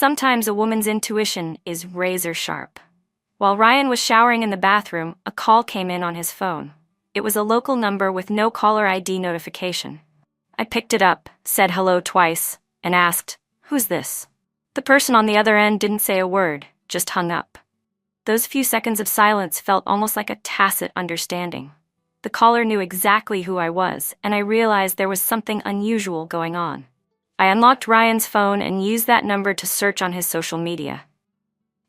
Sometimes a woman's intuition is razor sharp. While Ryan was showering in the bathroom, a call came in on his phone. It was a local number with no caller ID notification. I picked it up, said hello twice, and asked, "Who's this?" The person on the other end didn't say a word, just hung up. Those few seconds of silence felt almost like a tacit understanding. The caller knew exactly who I was, and I realized there was something unusual going on. I unlocked Ryan's phone and used that number to search on his social media.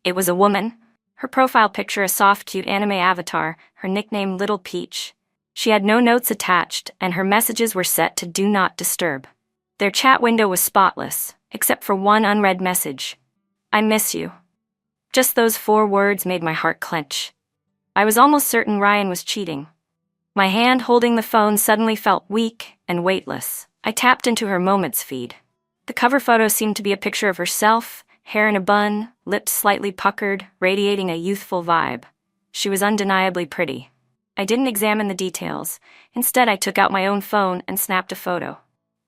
It was a woman. Her profile picture a soft, cute anime avatar, her nickname Little Peach. She had no notes attached, and her messages were set to Do Not Disturb. Their chat window was spotless, except for one unread message. "I miss you." Just those 4 words made my heart clench. I was almost certain Ryan was cheating. My hand holding the phone suddenly felt weak and weightless. I tapped into her Moments feed. The cover photo seemed to be a picture of herself, hair in a bun, lips slightly puckered, radiating a youthful vibe. She was undeniably pretty. I didn't examine the details. Instead, I took out my own phone and snapped a photo.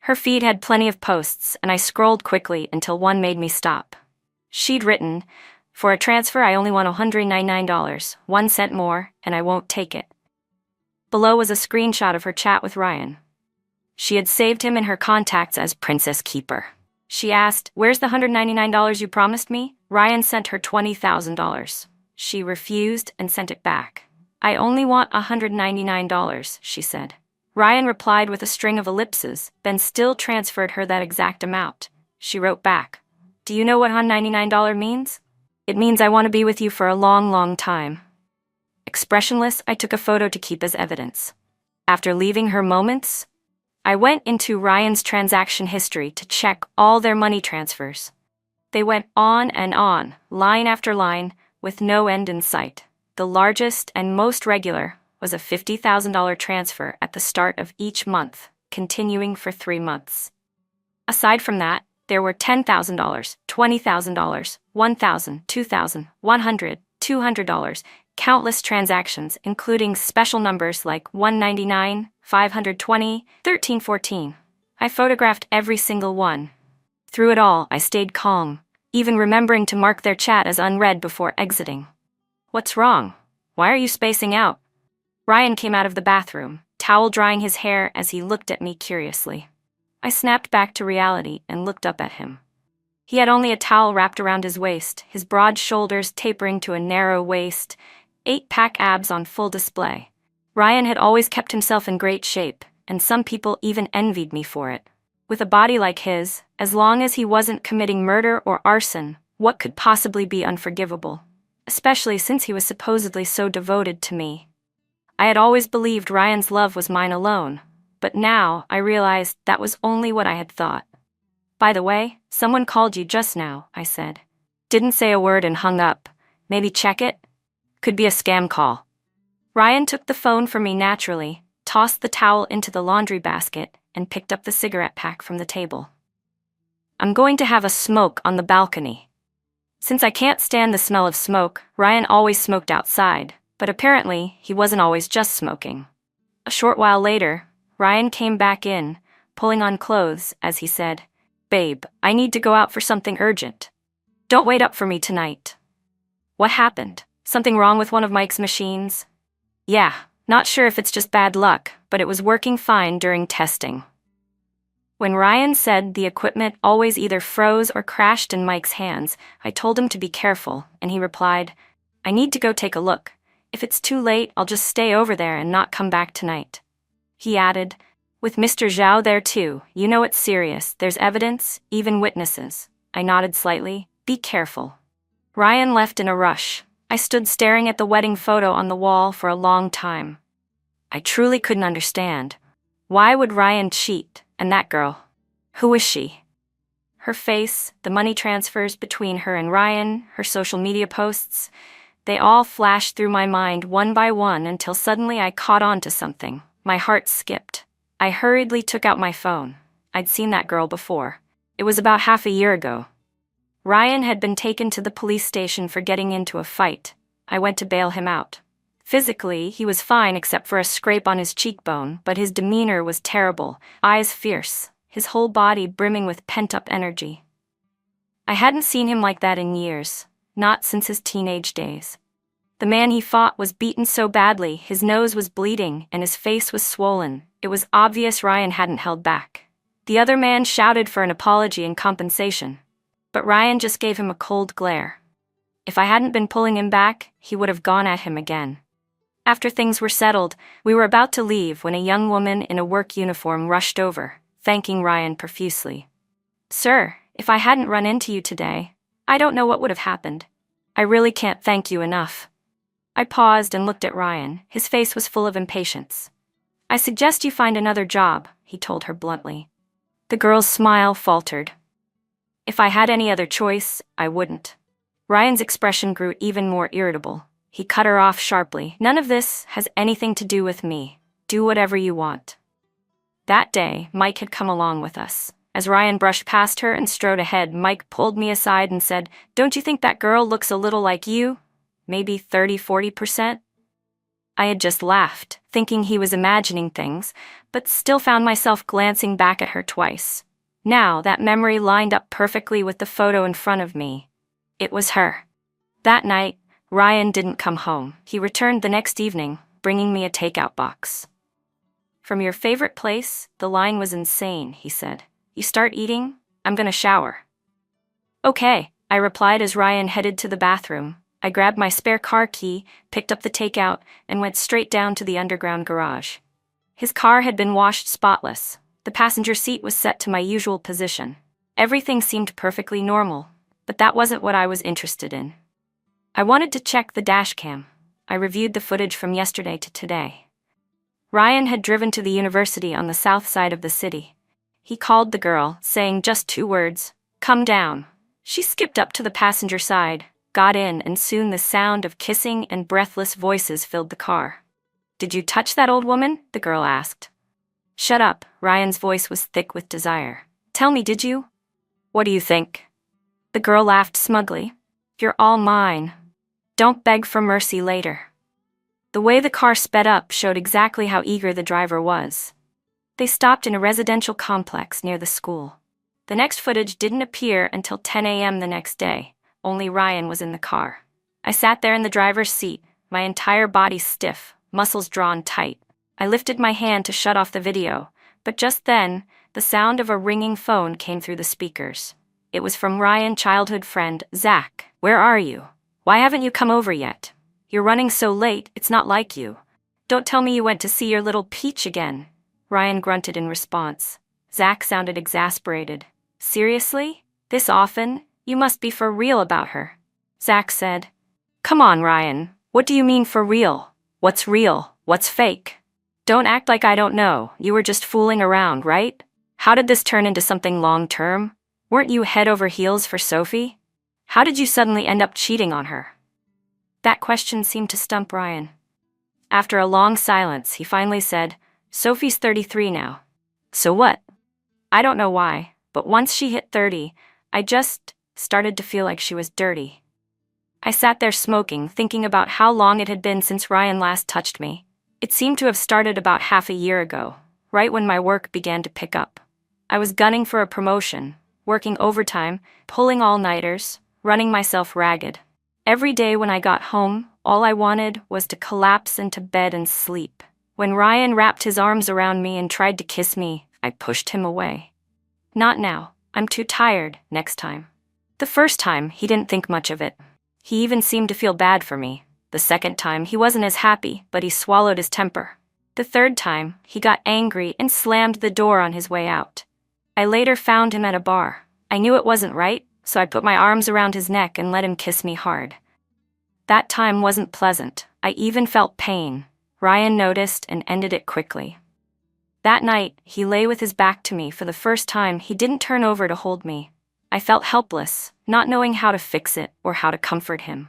Her feed had plenty of posts, and I scrolled quickly until one made me stop. She'd written, "For a transfer, I only want $199, 1 cent more, and I won't take it." Below was a screenshot of her chat with Ryan. She had saved him in her contacts as Princess Keeper. She asked, "Where's the $199 you promised me?" Ryan sent her $20,000. She refused and sent it back. "I only want $199, she said. Ryan replied with a string of ellipses, then still transferred her that exact amount. She wrote back, "Do you know what $199 means? It means I want to be with you for a long, long time." Expressionless, I took a photo to keep as evidence. After leaving her Moments, I went into Ryan's transaction history to check all their money transfers. They went on and on, line after line, with no end in sight. The largest and most regular was a $50,000 transfer at the start of each month, continuing for 3 months. Aside from that, there were $10,000, $20,000, $1,000, $2,000, $100, $200, countless transactions, including special numbers like 199, 520, 1314. I photographed every single one. Through it all, I stayed calm, even remembering to mark their chat as unread before exiting. "What's wrong? Why are you spacing out?" Ryan came out of the bathroom, towel drying his hair as he looked at me curiously. I snapped back to reality and looked up at him. He had only a towel wrapped around his waist, his broad shoulders tapering to a narrow waist, 8-pack abs on full display. Ryan had always kept himself in great shape, and some people even envied me for it. With a body like his, as long as he wasn't committing murder or arson, what could possibly be unforgivable? Especially since he was supposedly so devoted to me. I had always believed Ryan's love was mine alone, but now I realized that was only what I had thought. "By the way, someone called you just now," I said. Didn't say a word and hung up. "Maybe check it? Could be a scam call." Ryan took the phone from me naturally, tossed the towel into the laundry basket, and picked up the cigarette pack from the table. "I'm going to have a smoke on the balcony." Since I can't stand the smell of smoke, Ryan always smoked outside, but apparently he wasn't always just smoking. A short while later, Ryan came back in, pulling on clothes as he said, "Babe, I need to go out for something urgent. Don't wait up for me tonight." "What happened? Something wrong with one of Mike's machines?" "Yeah, not sure if it's just bad luck, but it was working fine during testing." When Ryan said the equipment always either froze or crashed in Mike's hands, I told him to be careful, and he replied, "I need to go take a look. If it's too late, I'll just stay over there and not come back tonight." He added, "With Mr. Zhao there too, you know it's serious, there's evidence, even witnesses." I nodded slightly, "Be careful." Ryan left in a rush. I stood staring at the wedding photo on the wall for a long time. I truly couldn't understand. Why would Ryan cheat? And that girl, who was she? Her face, the money transfers between her and Ryan, her social media posts, they all flashed through my mind one by one until suddenly I caught on to something. My heart skipped. I hurriedly took out my phone. I'd seen that girl before. It was about half a year ago. Ryan had been taken to the police station for getting into a fight. I went to bail him out. Physically, he was fine except for a scrape on his cheekbone, but his demeanor was terrible, eyes fierce, his whole body brimming with pent-up energy. I hadn't seen him like that in years, not since his teenage days. The man he fought was beaten so badly, his nose was bleeding and his face was swollen. It was obvious Ryan hadn't held back. The other man shouted for an apology and compensation, but Ryan just gave him a cold glare. If I hadn't been pulling him back, he would have gone at him again. After things were settled, we were about to leave when a young woman in a work uniform rushed over, thanking Ryan profusely. "Sir, if I hadn't run into you today, I don't know what would have happened. I really can't thank you enough." I paused and looked at Ryan. His face was full of impatience. "I suggest you find another job," he told her bluntly. The girl's smile faltered. "If I had any other choice, I wouldn't." Ryan's expression grew even more irritable. He cut her off sharply. "None of this has anything to do with me. Do whatever you want." That day, Mike had come along with us. As Ryan brushed past her and strode ahead, Mike pulled me aside and said, "Don't you think that girl looks a little like you? Maybe 30–40%? I had just laughed, thinking he was imagining things, but still found myself glancing back at her twice. Now, that memory lined up perfectly with the photo in front of me. It was her. That night, Ryan didn't come home. He returned the next evening, bringing me a takeout box. "From your favorite place, the line was insane," he said. "You start eating? I'm gonna shower." "Okay," I replied as Ryan headed to the bathroom. I grabbed my spare car key, picked up the takeout, and went straight down to the underground garage. His car had been washed spotless. The passenger seat was set to my usual position. Everything seemed perfectly normal, but that wasn't what I was interested in. I wanted to check the dashcam. I reviewed the footage from yesterday to today. Ryan had driven to the university on the south side of the city. He called the girl, saying just 2 words, "Come down." She skipped up to the passenger side, got in, and soon the sound of kissing and breathless voices filled the car. "Did you touch that old woman?" the girl asked. "Shut up," Ryan's voice was thick with desire. "Tell me, did you? What do you think?" The girl laughed smugly. "You're all mine. Don't beg for mercy later." The way the car sped up showed exactly how eager the driver was. They stopped in a residential complex near the school. The next footage didn't appear until 10 a.m. the next day. Only Ryan was in the car. I sat there in the driver's seat, my entire body stiff, muscles drawn tight. I lifted my hand to shut off the video, but just then, the sound of a ringing phone came through the speakers. It was from Ryan's childhood friend, Zach. "Where are you? Why haven't you come over yet? You're running so late, it's not like you. Don't tell me you went to see your little peach again." Ryan grunted in response. Zach sounded exasperated. "Seriously? This often? You must be for real about her." Zach said, "Come on, Ryan. What do you mean for real? What's real? What's fake? Don't act like I don't know. You were just fooling around, right? How did this turn into something long-term? Weren't you head over heels for Sophie? How did you suddenly end up cheating on her?" That question seemed to stump Ryan. After a long silence, he finally said, "Sophie's 33 now. So what? I don't know why, but once she hit 30, I just started to feel like she was dirty." I sat there smoking, thinking about how long it had been since Ryan last touched me. It seemed to have started about half a year ago, right when my work began to pick up. I was gunning for a promotion, working overtime, pulling all-nighters, running myself ragged. Every day when I got home, all I wanted was to collapse into bed and sleep. When Ryan wrapped his arms around me and tried to kiss me, I pushed him away. "Not now. I'm too tired. Next time." The first time, he didn't think much of it. He even seemed to feel bad for me. The second time, he wasn't as happy, but he swallowed his temper. The third time, he got angry and slammed the door on his way out. I later found him at a bar. I knew it wasn't right, so I put my arms around his neck and let him kiss me hard. That time wasn't pleasant. I even felt pain. Ryan noticed and ended it quickly. That night, he lay with his back to me. For the first time, he didn't turn over to hold me. I felt helpless, not knowing how to fix it or how to comfort him.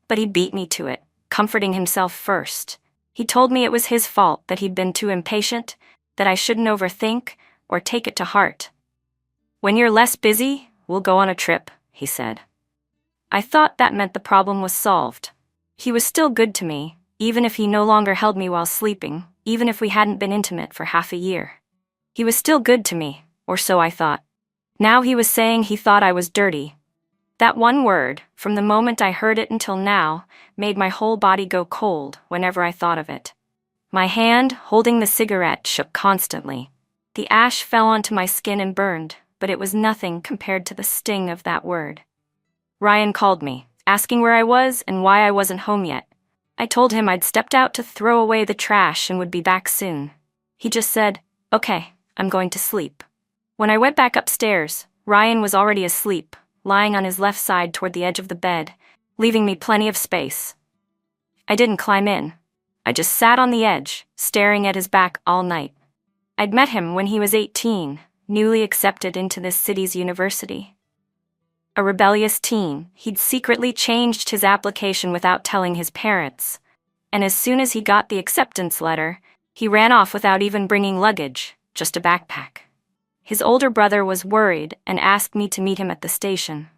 But he beat me to it, comforting himself first. He told me it was his fault, that he'd been too impatient, that I shouldn't overthink or take it to heart. "When you're less busy, we'll go on a trip," he said. I thought that meant the problem was solved. He was still good to me, even if he no longer held me while sleeping, even if we hadn't been intimate for half a year. He was still good to me, or so I thought. Now he was saying he thought I was dirty. That one word, from the moment I heard it until now, made my whole body go cold whenever I thought of it. My hand, holding the cigarette, shook constantly. The ash fell onto my skin and burned, but it was nothing compared to the sting of that word. Ryan called me, asking where I was and why I wasn't home yet. I told him I'd stepped out to throw away the trash and would be back soon. He just said, "Okay, I'm going to sleep." When I went back upstairs, Ryan was already asleep, lying on his left side toward the edge of the bed, leaving me plenty of space. I didn't climb in. I just sat on the edge, staring at his back all night. I'd met him when he was 18, newly accepted into this city's university. A rebellious teen, he'd secretly changed his application without telling his parents, and as soon as he got the acceptance letter, he ran off without even bringing luggage, just a backpack. His older brother was worried and asked me to meet him at the station.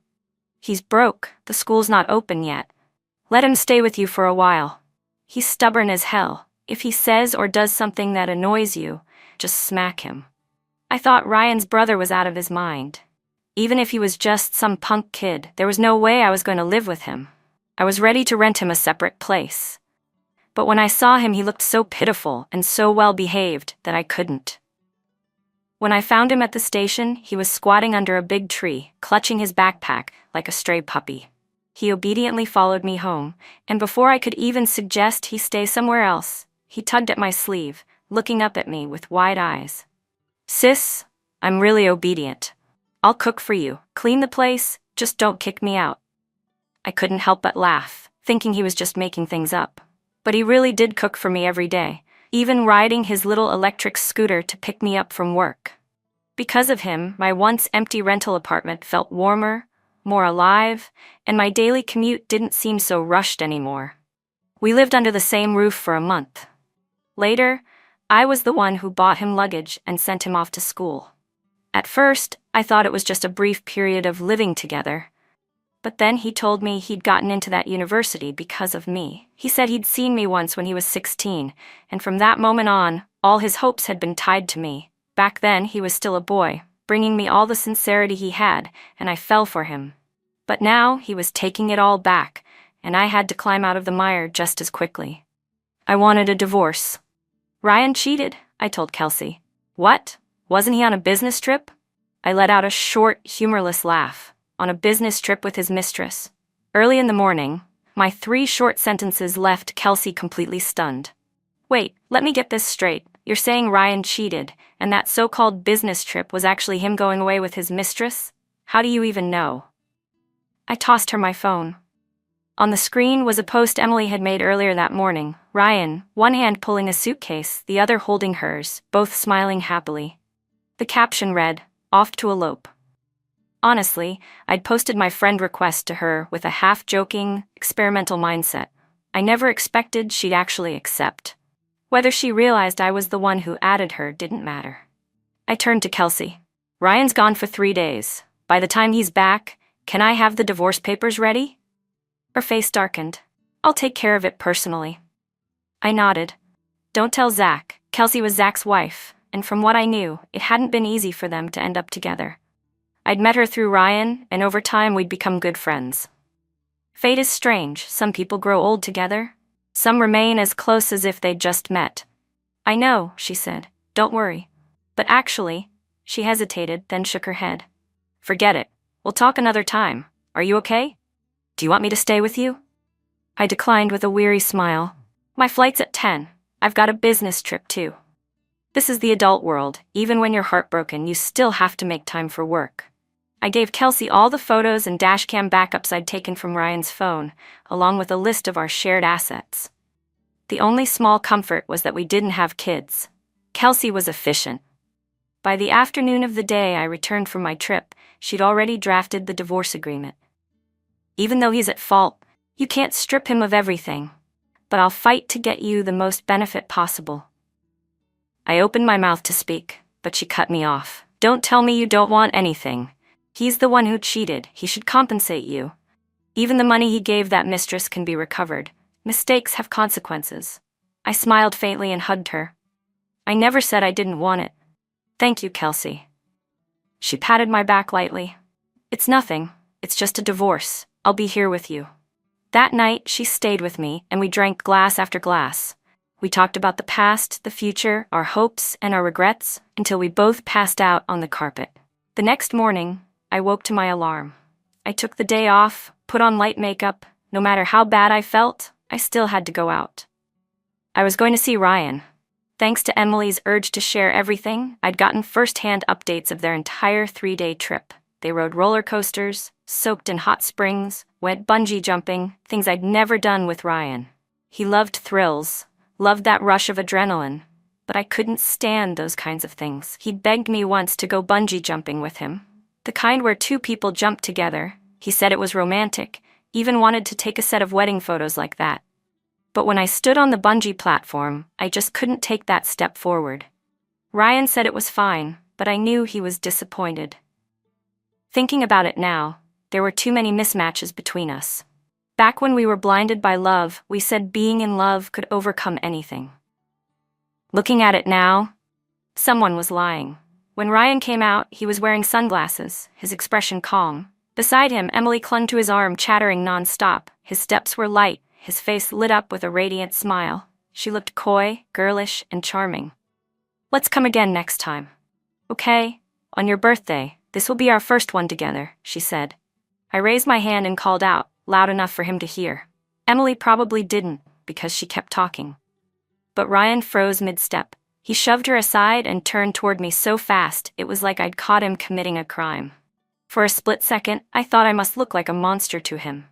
"He's broke, the school's not open yet. Let him stay with you for a while. He's stubborn as hell. If he says or does something that annoys you, just smack him." I thought Ryan's brother was out of his mind. Even if he was just some punk kid, there was no way I was going to live with him. I was ready to rent him a separate place. But when I saw him, he looked so pitiful and so well-behaved that I couldn't. When I found him at the station, he was squatting under a big tree, clutching his backpack like a stray puppy. He obediently followed me home, and before I could even suggest he stay somewhere else, he tugged at my sleeve, looking up at me with wide eyes. "Sis, I'm really obedient. I'll cook for you, clean the place, just don't kick me out." I couldn't help but laugh, thinking he was just making things up. But he really did cook for me every day, even riding his little electric scooter to pick me up from work. Because of him, my once empty rental apartment felt warmer, more alive, and my daily commute didn't seem so rushed anymore. We lived under the same roof for a month. Later, I was the one who bought him luggage and sent him off to school. At first, I thought it was just a brief period of living together. But then he told me he'd gotten into that university because of me. He said he'd seen me once when he was 16, and from that moment on, all his hopes had been tied to me. Back then, he was still a boy, bringing me all the sincerity he had, and I fell for him. But now, he was taking it all back, and I had to climb out of the mire just as quickly. I wanted a divorce. "Ryan cheated," I told Kelsey. "What? Wasn't he on a business trip?" I let out a short, humorless laugh. "On a business trip with his mistress." Early in the morning, my 3 short sentences left Kelsey completely stunned. "Wait, let me get this straight. You're saying Ryan cheated, and that so-called business trip was actually him going away with his mistress? How do you even know?" I tossed her my phone. On the screen was a post Emily had made earlier that morning. Ryan, one hand pulling a suitcase, the other holding hers, both smiling happily. The caption read, "Off to elope." Honestly, I'd posted my friend request to her with a half-joking, experimental mindset. I never expected she'd actually accept. Whether she realized I was the one who added her didn't matter. I turned to Kelsey. "Ryan's gone for 3 days. By the time he's back, can I have the divorce papers ready?" Her face darkened. "I'll take care of it personally." I nodded. "Don't tell Zach." Kelsey was Zach's wife, and from what I knew, it hadn't been easy for them to end up together. I'd met her through Ryan, and over time we'd become good friends. Fate is strange. Some people grow old together. Some remain as close as if they'd just met. "I know," she said. "Don't worry." But actually, she hesitated, then shook her head. "Forget it. We'll talk another time. Are you okay? Do you want me to stay with you?" I declined with a weary smile. "My flight's at 10. I've got a business trip too." This is the adult world. Even when you're heartbroken, you still have to make time for work. I gave Kelsey all the photos and dashcam backups I'd taken from Ryan's phone, along with a list of our shared assets. The only small comfort was that we didn't have kids. Kelsey was efficient. By the afternoon of the day I returned from my trip, she'd already drafted the divorce agreement. "Even though he's at fault, you can't strip him of everything. But I'll fight to get you the most benefit possible." I opened my mouth to speak, but she cut me off. "Don't tell me you don't want anything. He's the one who cheated. He should compensate you. Even the money he gave that mistress can be recovered. Mistakes have consequences." I smiled faintly and hugged her. "I never said I didn't want it." "Thank you, Kelsey." She patted my back lightly. "It's nothing. It's just a divorce. I'll be here with you." That night, she stayed with me, and we drank glass after glass. We talked about the past, the future, our hopes, and our regrets, until we both passed out on the carpet. The next morning, I woke to my alarm. I took the day off, put on light makeup. No matter how bad I felt, I still had to go out. I was going to see Ryan. Thanks to Emily's urge to share everything, I'd gotten first-hand updates of their entire 3-day trip. They rode roller coasters, soaked in hot springs, went bungee jumping, things I'd never done with Ryan. He loved thrills, loved that rush of adrenaline, but I couldn't stand those kinds of things. He begged me once to go bungee jumping with him. The kind where 2 people jump together. He said it was romantic, even wanted to take a set of wedding photos like that. But when I stood on the bungee platform, I just couldn't take that step forward. Ryan said it was fine, but I knew he was disappointed. Thinking about it now, there were too many mismatches between us. Back when we were blinded by love, we said being in love could overcome anything. Looking at it now, someone was lying. When Ryan came out, he was wearing sunglasses, his expression calm. Beside him, Emily clung to his arm, chattering non-stop. His steps were light, his face lit up with a radiant smile. She looked coy, girlish, and charming. "Let's come again next time." "Okay, on your birthday. This will be our first one together," she said. I raised my hand and called out, loud enough for him to hear. Emily probably didn't, because she kept talking. But Ryan froze mid-step. He shoved her aside and turned toward me so fast, it was like I'd caught him committing a crime. For a split second, I thought I must look like a monster to him.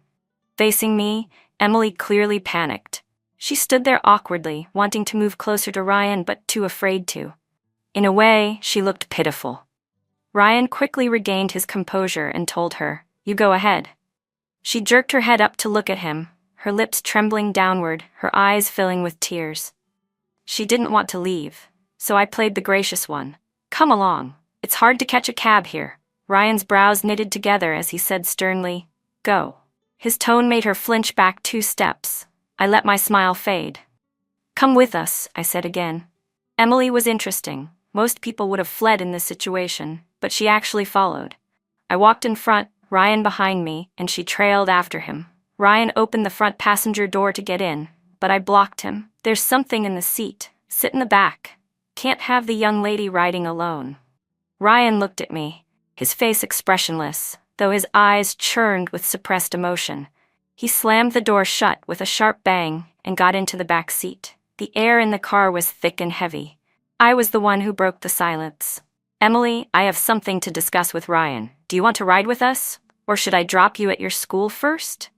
Facing me, Emily clearly panicked. She stood there awkwardly, wanting to move closer to Ryan but too afraid to. In a way, she looked pitiful. Ryan quickly regained his composure and told her, "You go ahead." She jerked her head up to look at him, her lips trembling downward, her eyes filling with tears. She didn't want to leave, so I played the gracious one. "Come along. It's hard to catch a cab here." Ryan's brows knitted together as he said sternly, "Go." His tone made her flinch back 2 steps. I let my smile fade. "Come with us," I said again. Emily was interesting. Most people would have fled in this situation, but she actually followed. I walked in front, Ryan behind me, and she trailed after him. Ryan opened the front passenger door to get in, but I blocked him. "There's something in the seat. Sit in the back. Can't have the young lady riding alone." Ryan looked at me, his face expressionless, though his eyes churned with suppressed emotion. He slammed the door shut with a sharp bang and got into the back seat. The air in the car was thick and heavy. I was the one who broke the silence. "Emily, I have something to discuss with Ryan. Do you want to ride with us? Or should I drop you at your school first?"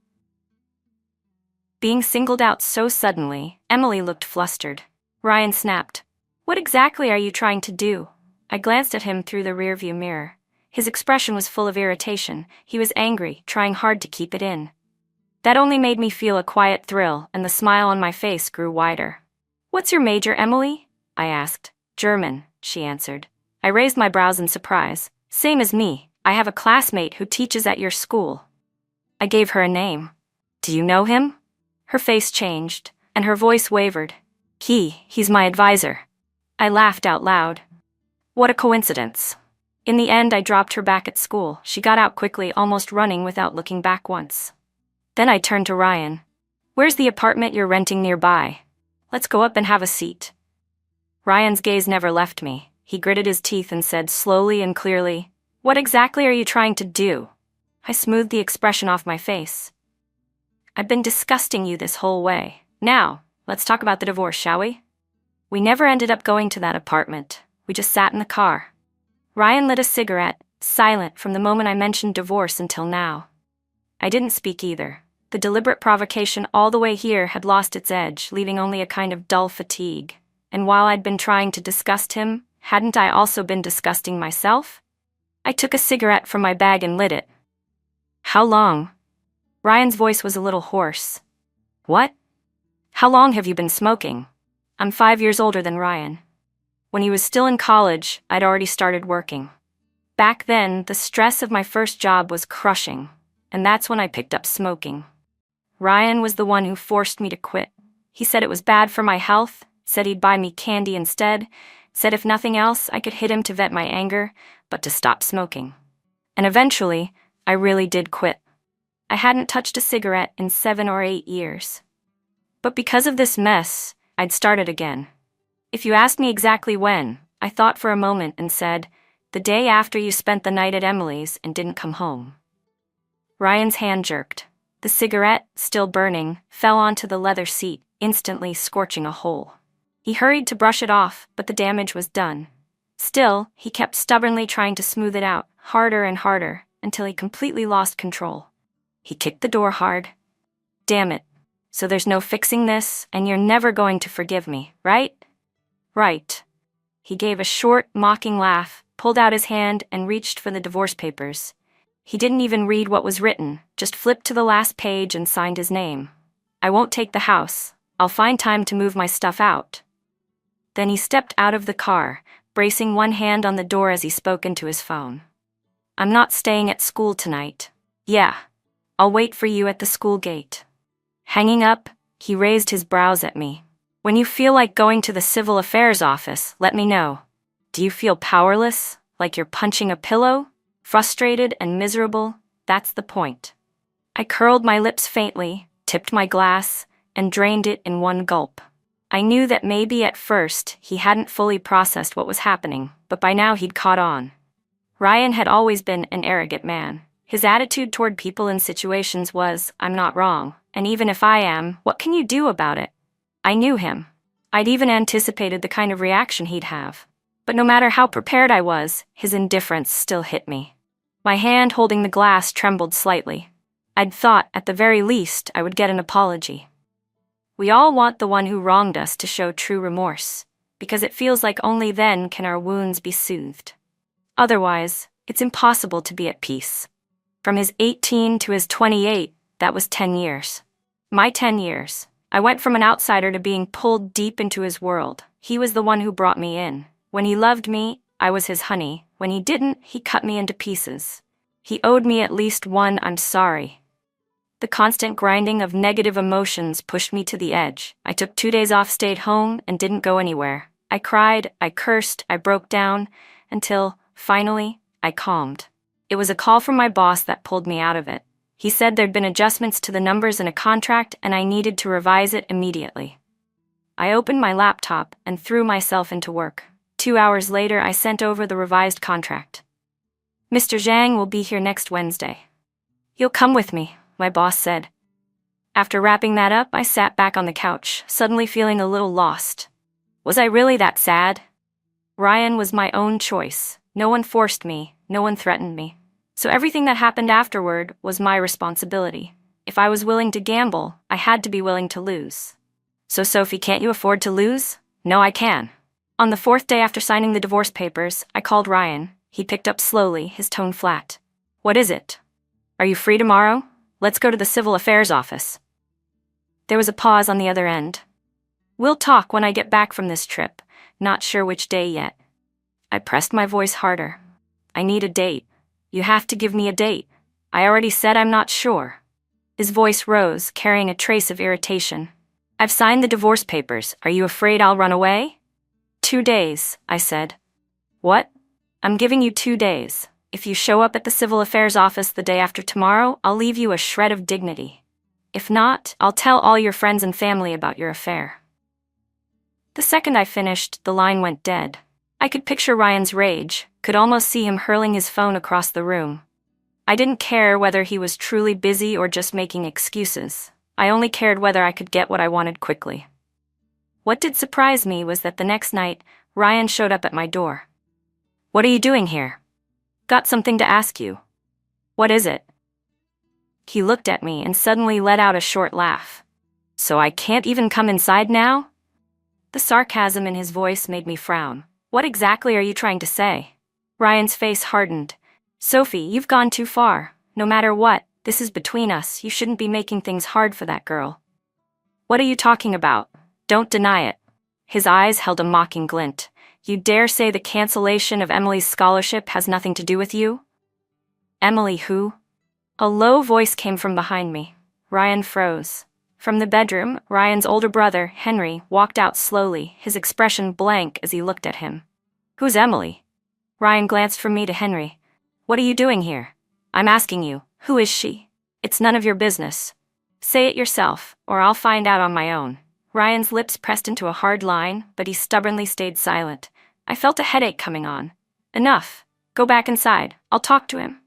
Being singled out so suddenly, Emily looked flustered. Ryan snapped, "What exactly are you trying to do?" I glanced at him through the rearview mirror. His expression was full of irritation. He was angry, trying hard to keep it in. That only made me feel a quiet thrill, and the smile on my face grew wider. "What's your major, Emily?" I asked. "German," she answered. I raised my brows in surprise. "Same as me. I have a classmate who teaches at your school." I gave her a name. "Do you know him?" Her face changed, and her voice wavered. He's my advisor." I laughed out loud. What a coincidence. In the end, I dropped her back at school. She got out quickly, almost running without looking back once. Then I turned to Ryan. "Where's the apartment you're renting nearby? Let's go up and have a seat." Ryan's gaze never left me. He gritted his teeth and said slowly and clearly, "What exactly are you trying to do?" I smoothed the expression off my face. "I've been disgusting you this whole way. Now, let's talk about the divorce, shall we?" We never ended up going to that apartment. We just sat in the car. Ryan lit a cigarette, silent from the moment I mentioned divorce until now. I didn't speak either. The deliberate provocation all the way here had lost its edge, leaving only a kind of dull fatigue. And while I'd been trying to disgust him, hadn't I also been disgusting myself? I took a cigarette from my bag and lit it. "How long?" Ryan's voice was a little hoarse. "What? How long have you been smoking?" I'm 5 years older than Ryan. When he was still in college, I'd already started working. Back then, the stress of my first job was crushing, and that's when I picked up smoking. Ryan was the one who forced me to quit. He said it was bad for my health, said he'd buy me candy instead, said if nothing else, I could hit him to vent my anger, but to stop smoking. And eventually, I really did quit. I hadn't touched a cigarette in 7 or 8 years. But because of this mess, I'd started again. If you asked me exactly when, I thought for a moment and said, the day after you spent the night at Emily's and didn't come home. Ryan's hand jerked. The cigarette, still burning, fell onto the leather seat, instantly scorching a hole. He hurried to brush it off, but the damage was done. Still, he kept stubbornly trying to smooth it out, harder and harder, until he completely lost control. He kicked the door hard. Damn it. So there's no fixing this, and you're never going to forgive me, right? Right. He gave a short, mocking laugh, pulled out his hand, and reached for the divorce papers. He didn't even read what was written, just flipped to the last page and signed his name. I won't take the house. I'll find time to move my stuff out. Then he stepped out of the car, bracing one hand on the door as he spoke into his phone. I'm not staying at school tonight. Yeah. I'll wait for you at the school gate. Hanging up, he raised his brows at me. When you feel like going to the civil affairs office, let me know. Do you feel powerless, like you're punching a pillow? Frustrated and miserable? That's the point. I curled my lips faintly, tipped my glass, and drained it in one gulp. I knew that maybe at first he hadn't fully processed what was happening, but by now he'd caught on. Ryan had always been an arrogant man. His attitude toward people and situations was, I'm not wrong, and even if I am, what can you do about it? I knew him. I'd even anticipated the kind of reaction he'd have. But no matter how prepared I was, his indifference still hit me. My hand holding the glass trembled slightly. I'd thought, at the very least, I would get an apology. We all want the one who wronged us to show true remorse, because it feels like only then can our wounds be soothed. Otherwise, it's impossible to be at peace. From his 18 to his 28, that was 10 years. My 10 years. I went from an outsider to being pulled deep into his world. He was the one who brought me in. When he loved me, I was his honey. When he didn't, he cut me into pieces. He owed me at least one I'm sorry. The constant grinding of negative emotions pushed me to the edge. I took 2 days off, stayed home, and didn't go anywhere. I cried, I cursed, I broke down, until, finally, I calmed. It was a call from my boss that pulled me out of it. He said there'd been adjustments to the numbers in a contract and I needed to revise it immediately. I opened my laptop and threw myself into work. 2 hours later, I sent over the revised contract. Mr. Zhang will be here next Wednesday. You'll come with me, my boss said. After wrapping that up, I sat back on the couch, suddenly feeling a little lost. Was I really that sad? Ryan was my own choice. No one forced me, no one threatened me. So everything that happened afterward was my responsibility. If I was willing to gamble, I had to be willing to lose. So Sophie, can't you afford to lose? No, I can. On the 4th day after signing the divorce papers, I called Ryan. He picked up slowly, his tone flat. What is it? Are you free tomorrow? Let's go to the civil affairs office. There was a pause on the other end. We'll talk when I get back from this trip. Not sure which day yet. I pressed my voice harder. I need a date. You have to give me a date. I already said I'm not sure. His voice rose, carrying a trace of irritation. I've signed the divorce papers. Are you afraid I'll run away? 2 days, I said. What? I'm giving you 2 days. If you show up at the civil affairs office the day after tomorrow, I'll leave you a shred of dignity. If not, I'll tell all your friends and family about your affair. The second I finished, the line went dead. I could picture Ryan's rage, could almost see him hurling his phone across the room. I didn't care whether he was truly busy or just making excuses. I only cared whether I could get what I wanted quickly. What did surprise me was that the next night, Ryan showed up at my door. What are you doing here? Got something to ask you. What is it? He looked at me and suddenly let out a short laugh. So I can't even come inside now? The sarcasm in his voice made me frown. What exactly are you trying to say? Ryan's face hardened. Sophie, you've gone too far. No matter what, this is between us. You shouldn't be making things hard for that girl. What are you talking about? Don't deny it. His eyes held a mocking glint. You dare say the cancellation of Emily's scholarship has nothing to do with you? Emily who? A low voice came from behind me. Ryan froze. From the bedroom, Ryan's older brother, Henry, walked out slowly, his expression blank as he looked at him. Who's Emily? Ryan glanced from me to Henry. What are you doing here? I'm asking you, who is she? It's none of your business. Say it yourself, or I'll find out on my own. Ryan's lips pressed into a hard line, but he stubbornly stayed silent. I felt a headache coming on. Enough. Go back inside. I'll talk to him.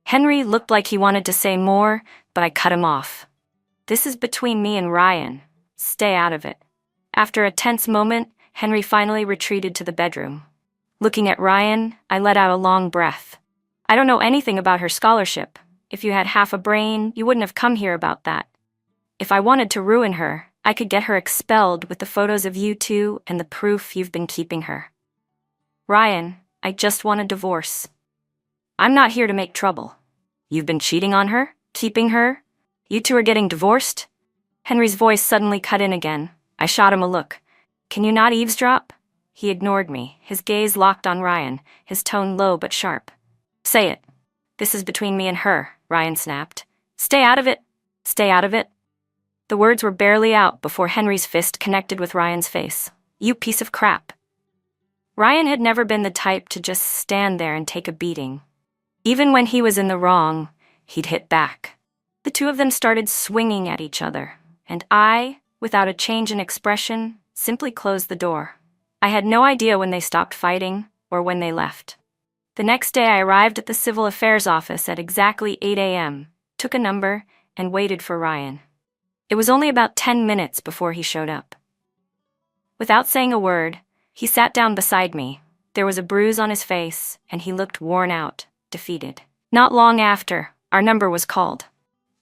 Henry looked like he wanted to say more, but I cut him off. This is between me and Ryan. Stay out of it. After a tense moment, Henry finally retreated to the bedroom. Looking at Ryan, I let out a long breath. I don't know anything about her scholarship. If you had half a brain, you wouldn't have come here about that. If I wanted to ruin her, I could get her expelled with the photos of you two and the proof you've been keeping her. Ryan, I just want a divorce. I'm not here to make trouble. You've been cheating on her? Keeping her? You two are getting divorced? Henry's voice suddenly cut in again. I shot him a look. Can you not eavesdrop? He ignored me, his gaze locked on Ryan, his tone low but sharp. Say it. This is between me and her, Ryan snapped. Stay out of it. Stay out of it. The words were barely out before Henry's fist connected with Ryan's face. You piece of crap. Ryan had never been the type to just stand there and take a beating. Even when he was in the wrong, he'd hit back. The two of them started swinging at each other, and I, without a change in expression, simply closed the door. I had no idea when they stopped fighting or when they left. The next day I arrived at the Civil Affairs office at exactly 8 a.m., took a number, and waited for Ryan. It was only about 10 minutes before he showed up. Without saying a word, he sat down beside me. There was a bruise on his face, and he looked worn out, defeated. Not long after, our number was called.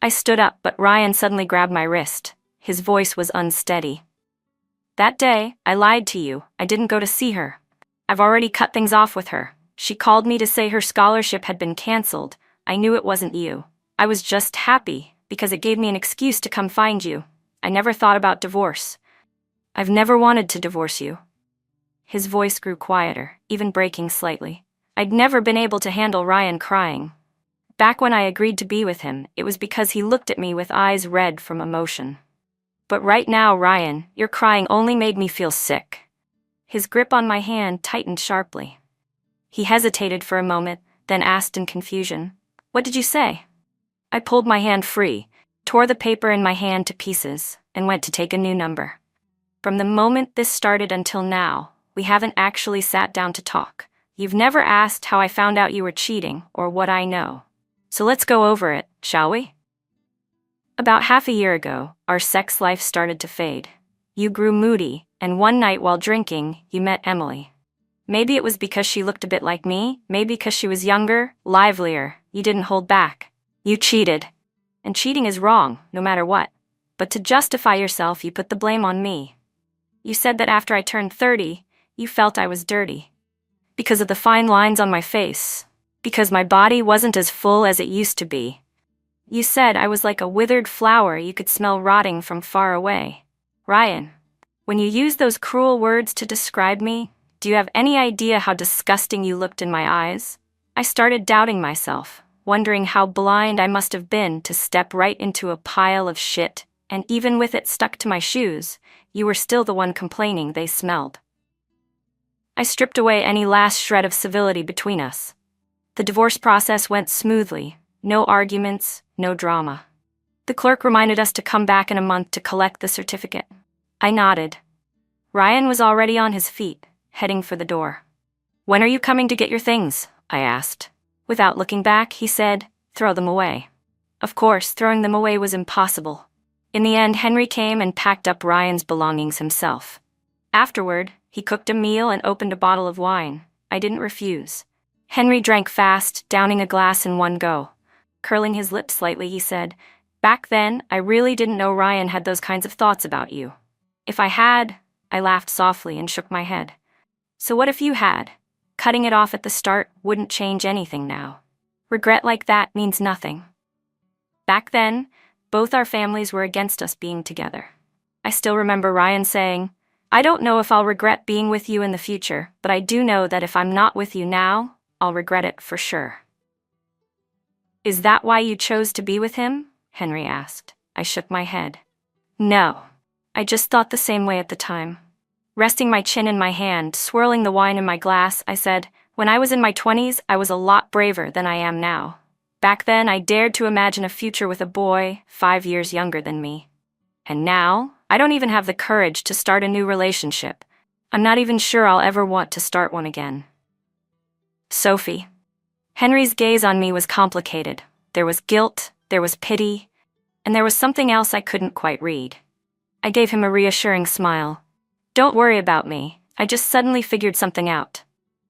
I stood up, but Ryan suddenly grabbed my wrist. His voice was unsteady. That day, I lied to you. I didn't go to see her. I've already cut things off with her. She called me to say her scholarship had been canceled. I knew it wasn't you. I was just happy, because it gave me an excuse to come find you. I never thought about divorce. I've never wanted to divorce you. His voice grew quieter, even breaking slightly. I'd never been able to handle Ryan crying. Back when I agreed to be with him, it was because he looked at me with eyes red from emotion. But right now, Ryan, your crying only made me feel sick. His grip on my hand tightened sharply. He hesitated for a moment, then asked in confusion, "What did you say?" I pulled my hand free, tore the paper in my hand to pieces, and went to take a new number. From the moment this started until now, we haven't actually sat down to talk. You've never asked how I found out you were cheating or what I know. So let's go over it, shall we? About half a year ago, our sex life started to fade. You grew moody, and one night while drinking, you met Emily. Maybe it was because she looked a bit like me, maybe because she was younger, livelier. You didn't hold back. You cheated. And cheating is wrong, no matter what. But to justify yourself, you put the blame on me. You said that after I turned 30, you felt I was dirty. Because of the fine lines on my face. Because my body wasn't as full as it used to be. You said I was like a withered flower you could smell rotting from far away. Ryan, when you use those cruel words to describe me, do you have any idea how disgusting you looked in my eyes? I started doubting myself, wondering how blind I must have been to step right into a pile of shit, and even with it stuck to my shoes, you were still the one complaining they smelled. I stripped away any last shred of civility between us. The divorce process went smoothly, no arguments, no drama. The clerk reminded us to come back in a month to collect the certificate. I nodded. Ryan was already on his feet, heading for the door. "When are you coming to get your things?" I asked. Without looking back, he said, "Throw them away." Of course, throwing them away was impossible. In the end, Henry came and packed up Ryan's belongings himself. Afterward, he cooked a meal and opened a bottle of wine. I didn't refuse. Henry drank fast, downing a glass in one go. Curling his lips slightly, he said, "Back then, I really didn't know Ryan had those kinds of thoughts about you. If I had," I laughed softly and shook my head. "So what if you had? Cutting it off at the start wouldn't change anything now. Regret like that means nothing." Back then, both our families were against us being together. I still remember Ryan saying, "I don't know if I'll regret being with you in the future, but I do know that if I'm not with you now, I'll regret it for sure." "Is that why you chose to be with him?" Henry asked. I shook my head. "No. I just thought the same way at the time." Resting my chin in my hand, swirling the wine in my glass, I said, "When I was in my 20s, I was a lot braver than I am now. Back then, I dared to imagine a future with a boy 5 years younger than me. And now, I don't even have the courage to start a new relationship. I'm not even sure I'll ever want to start one again. Sophie. Henry's gaze on me was complicated. There was guilt, there was pity, and there was something else I couldn't quite read. I gave him a reassuring smile. Don't worry about me, I just suddenly figured something out.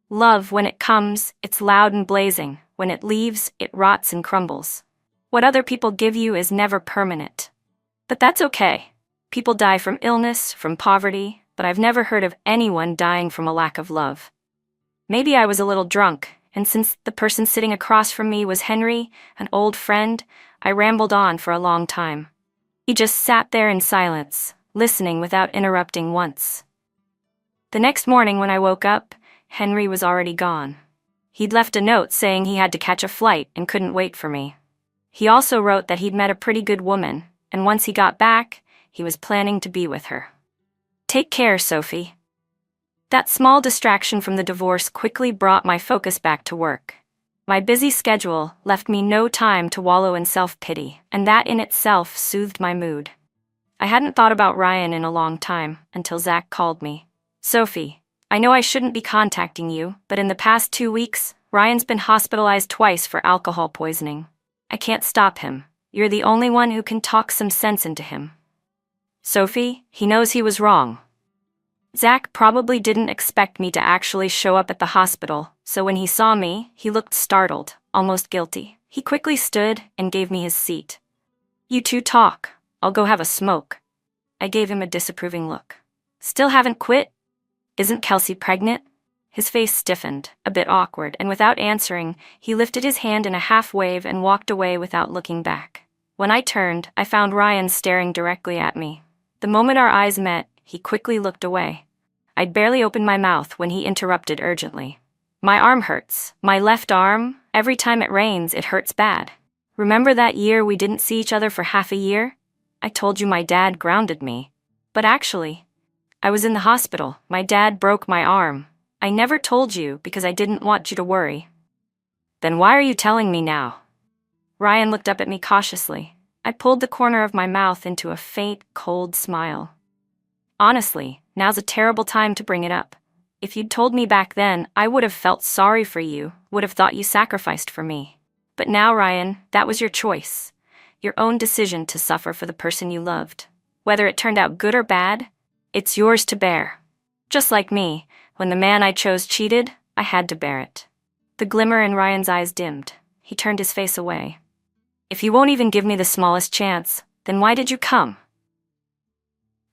Love, when it comes, it's loud and blazing. When it leaves, it rots and crumbles. What other people give you is never permanent. But that's okay. People die from illness, from poverty, but I've never heard of anyone dying from a lack of love. Maybe I was a little drunk, and since the person sitting across from me was Henry, an old friend, I rambled on for a long time. He just sat there in silence, listening without interrupting once. The next morning when I woke up, Henry was already gone. He'd left a note saying he had to catch a flight and couldn't wait for me. He also wrote that he'd met a pretty good woman, and once he got back, he was planning to be with her. Take care, Sophie. That small distraction from the divorce quickly brought my focus back to work. My busy schedule left me no time to wallow in self-pity, and that in itself soothed my mood. I hadn't thought about Ryan in a long time until Zach called me. Sophie, I know I shouldn't be contacting you, but in the past 2 weeks, Ryan's been hospitalized twice for alcohol poisoning. I can't stop him. You're the only one who can talk some sense into him. Sophie, he knows he was wrong. Zach probably didn't expect me to actually show up at the hospital, so when he saw me, he looked startled, almost guilty. He quickly stood and gave me his seat. You two talk. I'll go have a smoke. I gave him a disapproving look. Still haven't quit? Isn't Kelsey pregnant? His face stiffened, a bit awkward, and without answering, he lifted his hand in a half wave and walked away without looking back. When I turned, I found Ryan staring directly at me. The moment our eyes met, he quickly looked away. I'd barely opened my mouth when he interrupted urgently. My arm hurts. My left arm. Every time it rains, it hurts bad. Remember that year we didn't see each other for half a year? I told you my dad grounded me. But actually, I was in the hospital. My dad broke my arm. I never told you because I didn't want you to worry. Then why are you telling me now? Ryan looked up at me cautiously. I pulled the corner of my mouth into a faint, cold smile. Honestly, now's a terrible time to bring it up. If you'd told me back then, I would have felt sorry for you, would have thought you sacrificed for me. But now, Ryan, that was your choice. Your own decision to suffer for the person you loved. Whether it turned out good or bad, it's yours to bear. Just like me, when the man I chose cheated, I had to bear it. The glimmer in Ryan's eyes dimmed. He turned his face away. If you won't even give me the smallest chance, then why did you come?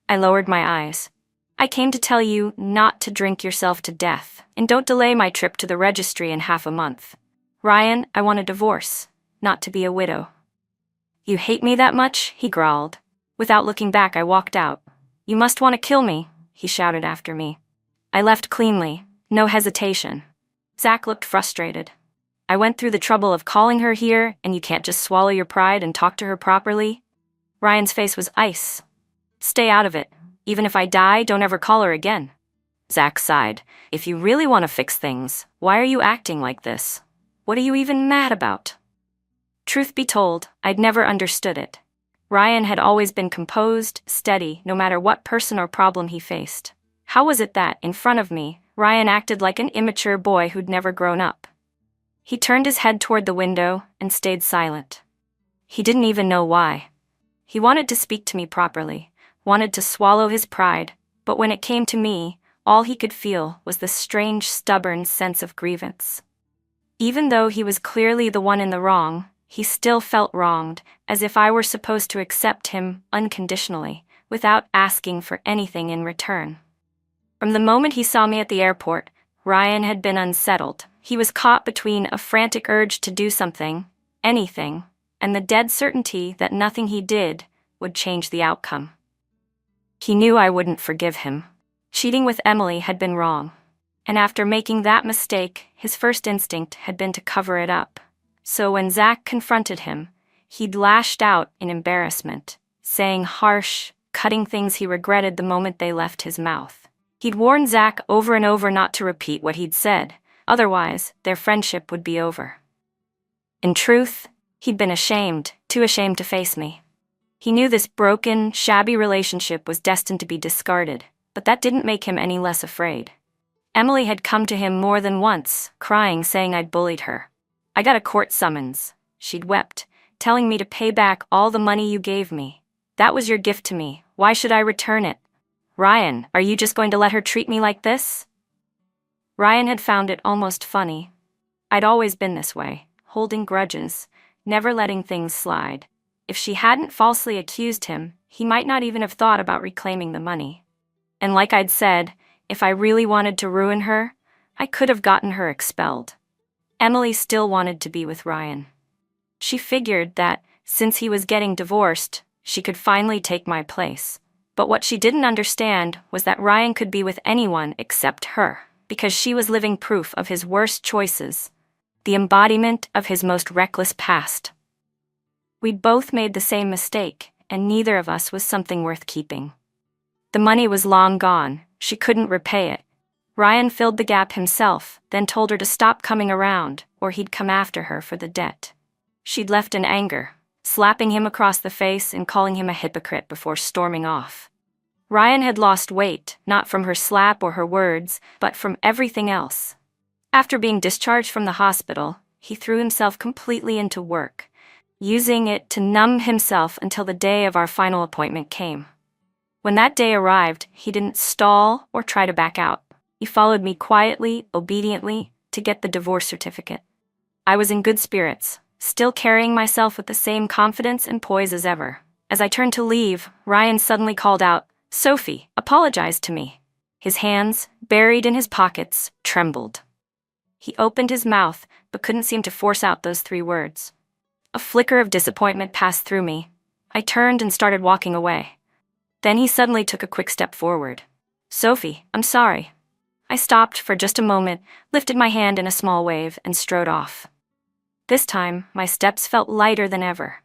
I lowered my eyes. I came to tell you not to drink yourself to death, and don't delay my trip to the registry in half a month. Ryan, I want a divorce, not to be a widow. You hate me that much? He growled. Without looking back, I walked out. You must want to kill me, he shouted after me. I left cleanly, no hesitation. Zach looked frustrated. I went through the trouble of calling her here, and you can't just swallow your pride and talk to her properly? Ryan's face was ice. Stay out of it. Even if I die, don't ever call her again. Zach sighed. If you really want to fix things, why are you acting like this? What are you even mad about? Truth be told, I'd never understood it. Ryan had always been composed, steady, no matter what person or problem he faced. How was it that, in front of me, Ryan acted like an immature boy who'd never grown up? He turned his head toward the window and stayed silent. He didn't even know why. He wanted to speak to me properly, wanted to swallow his pride, but when it came to me, all he could feel was the strange, stubborn sense of grievance. Even though he was clearly the one in the wrong, he still felt wronged, as if I were supposed to accept him unconditionally, without asking for anything in return. From the moment he saw me at the airport, Ryan had been unsettled. He was caught between a frantic urge to do something, anything, and the dead certainty that nothing he did would change the outcome. He knew I wouldn't forgive him. Cheating with Emily had been wrong, and after making that mistake, his first instinct had been to cover it up. So when Zach confronted him, he'd lashed out in embarrassment, saying harsh, cutting things he regretted the moment they left his mouth. He'd warned Zach over and over not to repeat what he'd said, otherwise their friendship would be over. In truth, he'd been ashamed, too ashamed to face me. He knew this broken, shabby relationship was destined to be discarded, but that didn't make him any less afraid. Emily had come to him more than once, crying, saying I'd bullied her. I got a court summons, she'd wept, telling me to pay back all the money you gave me. That was your gift to me, why should I return it? Ryan, are you just going to let her treat me like this? Ryan had found it almost funny. I'd always been this way, holding grudges, never letting things slide. If she hadn't falsely accused him, he might not even have thought about reclaiming the money. And like I'd said, if I really wanted to ruin her, I could have gotten her expelled. Emily still wanted to be with Ryan. She figured that, since he was getting divorced, she could finally take my place. But what she didn't understand was that Ryan could be with anyone except her, because she was living proof of his worst choices, the embodiment of his most reckless past. We'd both made the same mistake, and neither of us was something worth keeping. The money was long gone, she couldn't repay it. Ryan filled the gap himself, then told her to stop coming around, or he'd come after her for the debt. She'd left in anger, slapping him across the face and calling him a hypocrite before storming off. Ryan had lost weight, not from her slap or her words, but from everything else. After being discharged from the hospital, he threw himself completely into work, using it to numb himself until the day of our final appointment came. When that day arrived, he didn't stall or try to back out. He followed me quietly, obediently, to get the divorce certificate. I was in good spirits, still carrying myself with the same confidence and poise as ever. As I turned to leave, Ryan suddenly called out, "Sophie, apologize to me." His hands, buried in his pockets, trembled. He opened his mouth, but couldn't seem to force out those 3 words. A flicker of disappointment passed through me. I turned and started walking away. Then he suddenly took a quick step forward. "Sophie, I'm sorry." I stopped for just a moment, lifted my hand in a small wave, and strode off. This time, my steps felt lighter than ever.